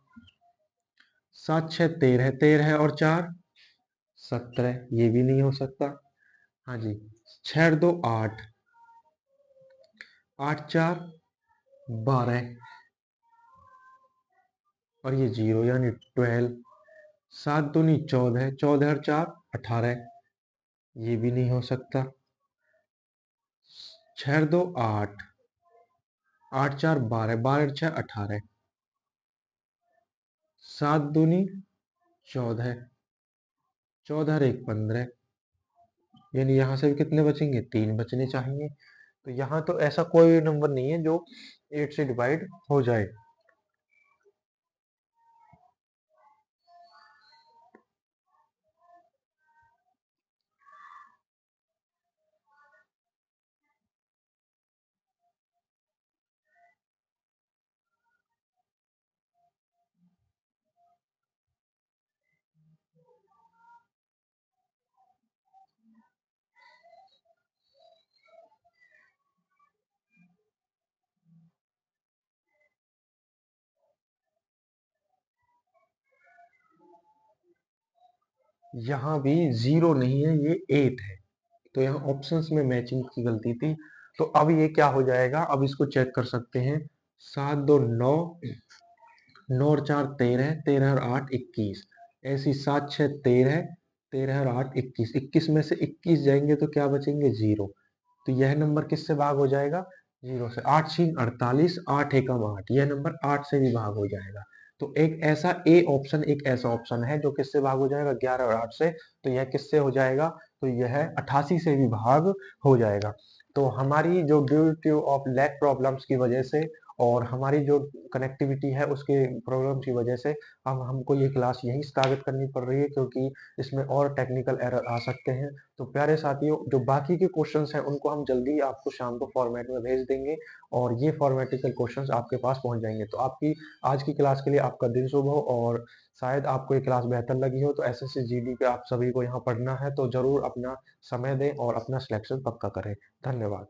7 6 13, 13 और 4 17, ये भी नहीं हो सकता। हाँ जी, 6 और 2 8, 8 4 12, और ये 0 यानी 12, 7 दूनी 14, 14 और 4 18, ये भी नहीं हो सकता। 6 और 2 8, 8 4 12, 12 और 6 18, 7 दूनी 14, 14 और 1 15, यानी यहाँ से भी कितने बचेंगे, 3 बचने चाहिए। तो यहाँ तो ऐसा कोई नंबर नहीं है जो 8 से डिवाइड हो जाए। यहाँ भी 0 नहीं है, ये 8 है। तो यहाँ ऑप्शंस में मैचिंग की गलती थी। तो अब ये क्या हो जाएगा, अब इसको चेक कर सकते हैं। 7 2 9, 9 और 4 13, 13 और 8 21, ऐसी 7 6 13, 13 और 8 21, 21 में से 21 जाएंगे तो क्या बचेंगे 0। तो यह नंबर किससे भाग हो जाएगा, 0 से 8 छीन 48, 8 एकम 8, यह नंबर 8 से भी भाग हो जाएगा। तो एक ऐसा ए ऑप्शन, एक ऐसा ऑप्शन है जो किससे भाग हो जाएगा, 11 और 8 से। तो यह किससे हो जाएगा, तो यह 88 से भी भाग हो जाएगा। तो हमारी जो due to of lack problems की वजह से और हमारी जो कनेक्टिविटी है उसके प्रॉब्लम की वजह से अब हमको ये क्लास यहीं स्थगित करनी पड़ रही है, क्योंकि इसमें और टेक्निकल एरर आ सकते हैं। तो प्यारे साथियों, जो बाकी के क्वेश्चंस हैं उनको हम जल्दी आपको शाम को फॉर्मेट में भेज देंगे और ये फॉर्मेटिकल क्वेश्चंस आपके पास पहुंच जाएंगे। तो आपकी आज की क्लास के लिए आपका दिन शुभ हो और शायद आपको ये क्लास बेहतर लगी हो। तो एसएससी जीडी के आप सभी को यहाँ पढ़ना है तो जरूर अपना समय दें और अपना सिलेक्शन पक्का करें। धन्यवाद।